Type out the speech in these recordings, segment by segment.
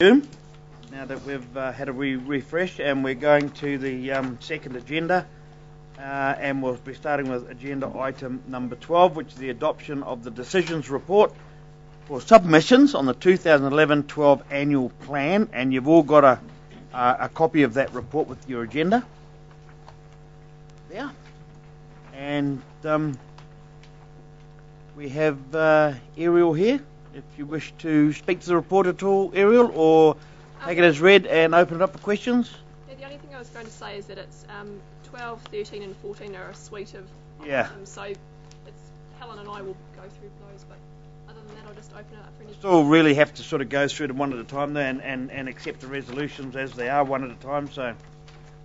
Now that we've had a refresh, and we're going to the second agenda, and we'll be starting with agenda item number 12, which is the adoption of the decisions report for submissions on the 2011-12 annual plan, and you've all got a copy of that report with your agenda there. And we have Ariel here, if you wish to speak to the report at all, Ariel, or take it as read and open it up for questions. Yeah, the only thing I was going to say is that it's 12, 13 and 14 are a suite of items, so it's Helen and I will go through those, but other than that I'll just open it up for any Still really have to sort of go through them one at a time there and accept the resolutions as they are one at a time, so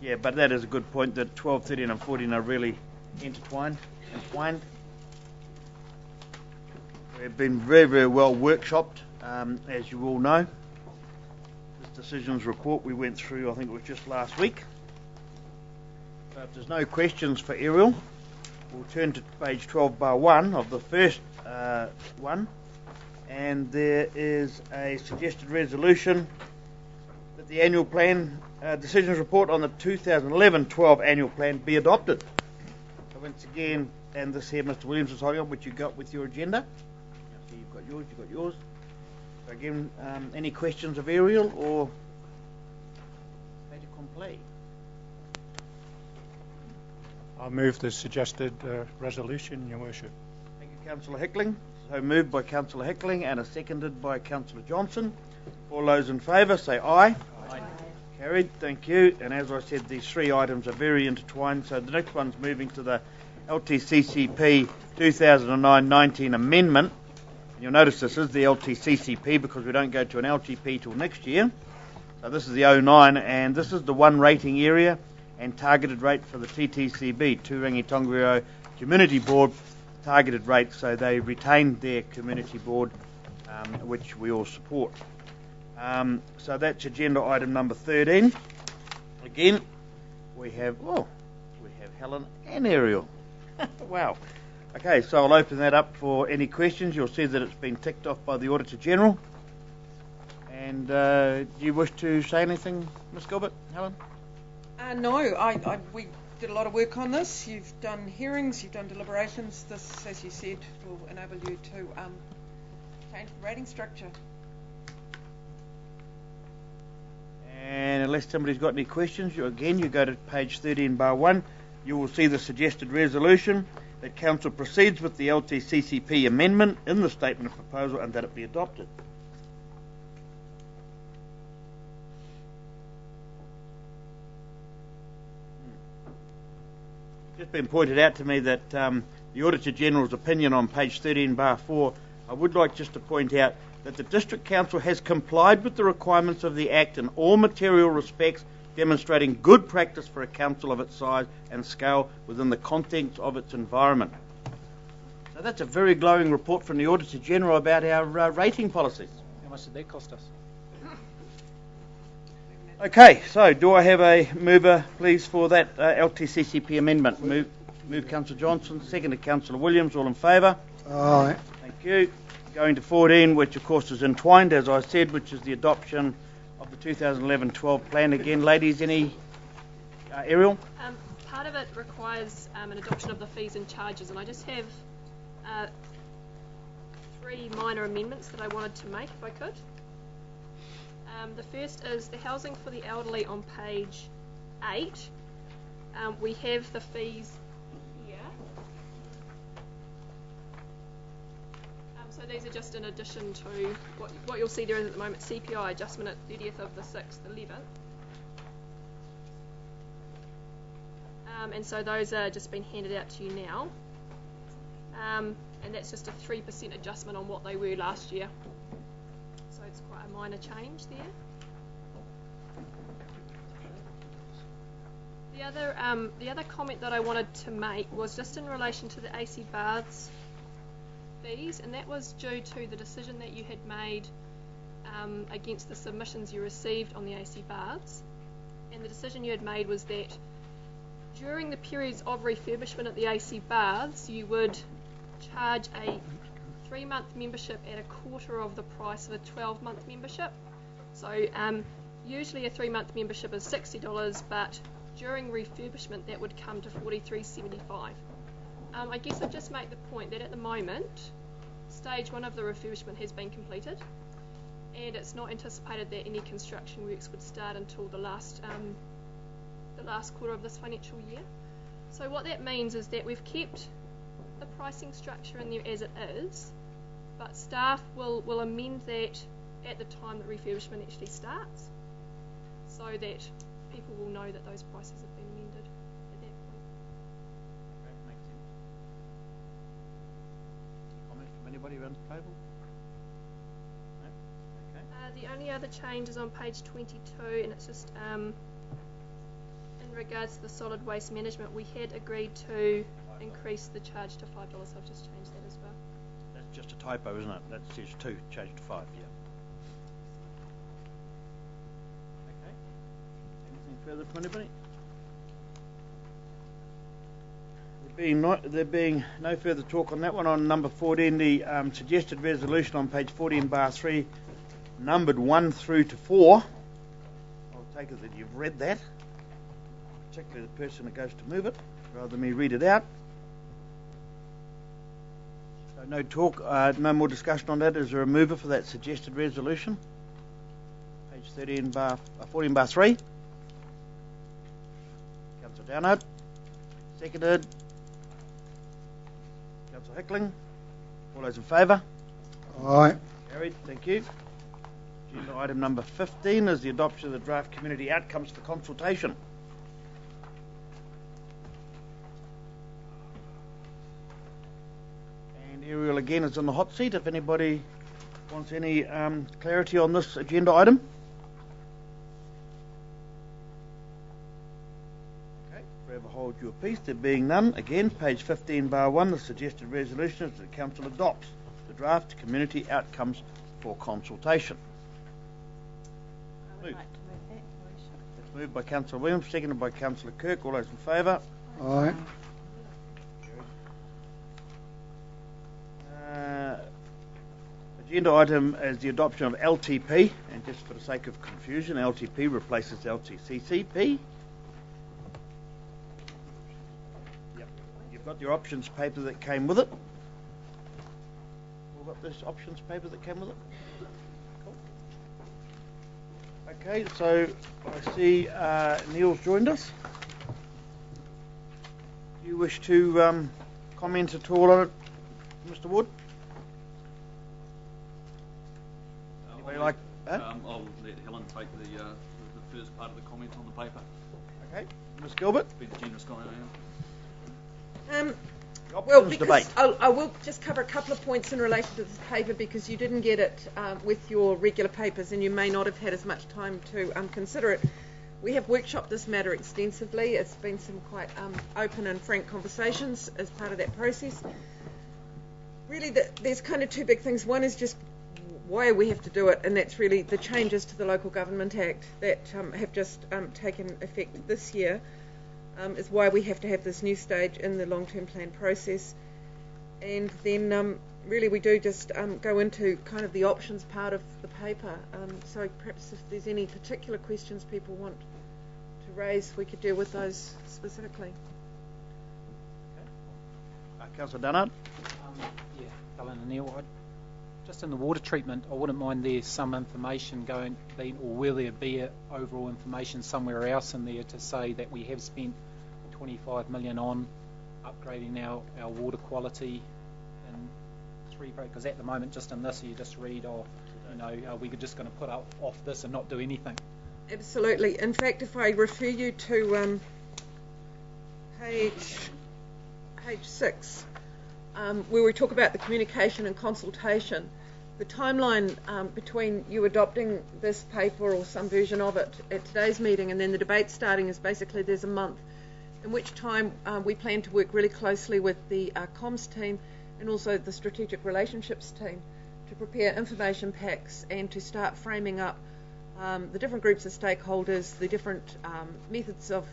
yeah, but that is a good point that 12, 13 and 14 are really entwined. We've been very, very well workshopped, as you all know. This decisions report we went through, I think it was just last week. So if there's no questions for Ariel, we'll turn to page 12 bar 1 of the first one, and there is a suggested resolution that the annual plan decisions report on the 2011-12 annual plan be adopted. So once again, and this here Mr. Williams is holding up, which you got with your agenda. So you've got yours. So again, any questions of Ariel or fait accompli? I move the suggested resolution, Your Worship. Thank you, Councillor Hickling. So moved by Councillor Hickling and seconded by Councillor Johnson. All those in favour say aye. Aye. Carried, thank you. And as I said, these three items are very intertwined. So the next one's moving to the LTCCP 2009-19 amendment. You'll notice this is the LTCCP because we don't go to an LTP till next year. So this is the 09, and this is the one rating area and targeted rate for the TTCB, Turangi-Tongariro Community Board, targeted rate, so they retained their community board, which we all support. So that's agenda item number 13. Again, we have Helen and Ariel. Wow. Okay, so I'll open that up for any questions. You'll see that it's been ticked off by the Auditor General. And do you wish to say anything, Ms. Gilbert, Helen? No, we did a lot of work on this. You've done hearings, you've done deliberations. This, as you said, will enable you to change the rating structure. And unless somebody's got any questions, you go to page 13 bar 1. You will see the suggested resolution that Council proceeds with the LTCCP amendment in the statement of proposal and that it be adopted. It's been pointed out to me that the Auditor General's opinion on page 13 bar 4, I would like just to point out that the District Council has complied with the requirements of the Act in all material respects, demonstrating good practice for a council of its size and scale within the context of its environment. So that's a very glowing report from the Auditor General about our rating policies. How much did that cost us? Okay, so do I have a mover, please, for that LTCCP amendment? Move Councillor Johnson, seconded Councillor Williams. All in favour? Aye. Thank you. Going to 14, which of course is entwined, as I said, which is the adoption of the 2011-12 plan. Again, ladies, any Ariel? Part of it requires an adoption of the fees and charges, and I just have three minor amendments that I wanted to make, if I could. The first is the housing for the elderly on page 8. We have the fees here. So these are just in addition to what you'll see there is at the moment CPI adjustment at 30th of the 6th, 11th. And so those are just been handed out to you now. And that's just a 3% adjustment on what they were last year. So it's quite a minor change there. The other comment that I wanted to make was just in relation to the AC Baths fees, and that was due to the decision that you had made against the submissions you received on the AC Baths. And the decision you had made was that during the periods of refurbishment at the AC Baths, you would charge a 3-month membership at a quarter of the price of a 12-month membership. So usually a 3-month membership is $60, but during refurbishment that would come to $43.75. I guess I'd just make the point that at the moment, stage 1 of the refurbishment has been completed, and it's not anticipated that any construction works would start until the last quarter of this financial year. So what that means is that we've kept the pricing structure in there as it is, but staff will amend that at the time that refurbishment actually starts, so that people will know that those prices have been amended at that point. Okay, makes sense. Comments from anybody around the table? No? Okay. The only other change is on page 22, and it's just in regards to the solid waste management. We had agreed to increase the charge to $5. I've just changed that as well. That's just a typo, isn't it? That says 2, changed to 5, yeah. Okay. Anything further from anybody? There being no further talk on that one, on number 14, the suggested resolution on page 14, bar 3, numbered 1 through to 4. I'll take it that you've read that, particularly the person that goes to move it, rather than me read it out. So no talk, no more discussion on that. Is there a mover for that suggested resolution? Page 14 bar 3. Councillor Downard. Seconded. Councillor Hickling. All those in favour? Aye. Carried. Thank you. Agenda item number 15 is the adoption of the draft community outcomes for consultation. And Ariel again is on the hot seat if anybody wants any clarity on this agenda item. Okay, forever hold your peace. There being none, again, page 15 bar 1, the suggested resolution is that the Council adopts the draft community outcomes for consultation. I would like to move that, please. It's moved by Councillor Williams, seconded by Councillor Kirk. All those in favour? Aye. Agenda item is the adoption of LTP, and just for the sake of confusion, LTP replaces LTCCP. Yep. You've got your options paper that came with it. All got this options paper that came with it? Cool. Okay, so I see Neil's joined us. Do you wish to comment at all on it, Mr. Wood? I'll let Helen take the first part of the comment on the paper. Okay, Ms. Gilbert. Be the generous guy I am. Well, because I will just cover a couple of points in relation to this paper, because you didn't get it with your regular papers and you may not have had as much time to consider it. We have workshopped this matter extensively. It's been some quite open and frank conversations as part of that process. Really, there's kind of two big things. One is just why we have to do it, and that's really the changes to the Local Government Act that have just taken effect this year, is why we have to have this new stage in the long-term plan process. And then really we do just go into kind of the options part of the paper. So perhaps if there's any particular questions people want to raise, we could deal with those specifically. Councillor Dunnard. Yeah, Helen and Neil. Just in the water treatment, I wouldn't mind there's some information going, or will there be overall information somewhere else in there to say that we have spent 25 million on upgrading our water quality in 3, because at the moment just in this you just read, are we just going to put off this and not do anything? Absolutely. In fact, if I refer you to page 6, where we talk about the communication and consultation, the timeline between you adopting this paper or some version of it at today's meeting and then the debate starting is basically there's a month, in which time we plan to work really closely with the comms team and also the strategic relationships team to prepare information packs and to start framing up the different groups of stakeholders, the different methods of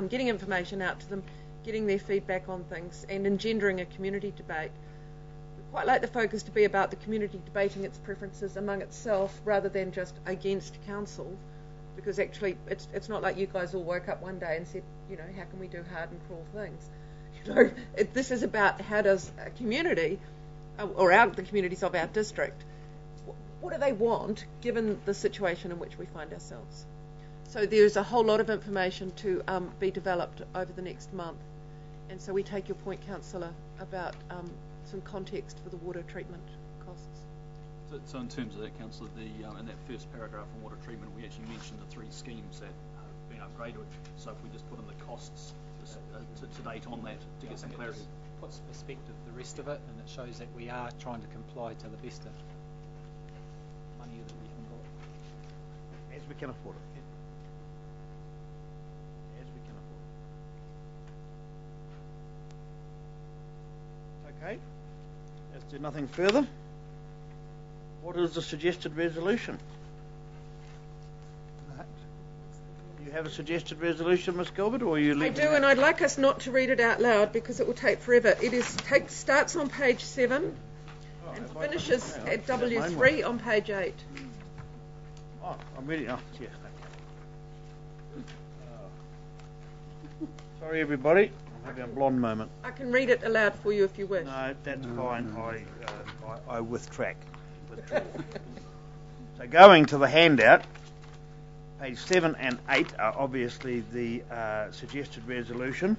getting information out to them, getting their feedback on things and engendering a community debate. We're quite like the focus to be about the community debating its preferences among itself rather than just against council, because actually it's not like you guys all woke up one day and said, you know, how can we do hard and cruel things? You know, this is about how does a community, or the communities of our district, what do they want given the situation in which we find ourselves? So there's a whole lot of information to be developed over the next month. And so we take your point, Councillor, about some context for the water treatment costs. So in terms of that, Councillor, in that first paragraph on water treatment, we actually mentioned the 3 schemes that have been upgraded. So if we just put in the costs to date on that to get some clarity. It puts perspective the rest of it, and it shows that we are trying to comply to the best of money that we can get. As we can afford it. As we can afford it. Okay. Is there nothing further? What is the suggested resolution? You have a suggested resolution, Ms. Gilbert, or are you leaving? I do, and I'd like us not to read it out loud because it will take forever. It starts on page 7 and finishes at W3 on page 8. Oh, I'm reading. Oh, yes. Sorry, everybody. I'm having a blonde moment. I can read it aloud for you if you wish. No, that's fine. I withtrack. So going to the handout, page 7 and 8 are obviously the suggested resolution,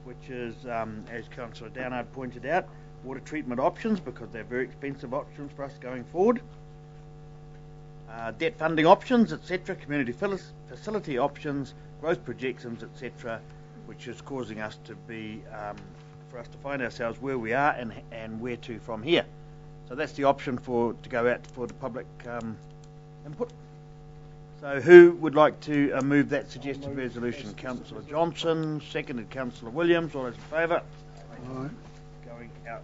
which is, as Councillor Downard pointed out, water treatment options, because they're very expensive options for us going forward. Debt funding options, etc., community facility options, growth projections, etc., which is causing us to be, for us to find ourselves where we are and where to from here. So that's the option to go out for the public input. So who would like to move that suggested resolution? Councillor Johnson, seconded Councillor Williams. All those in favour? Aye. Going out.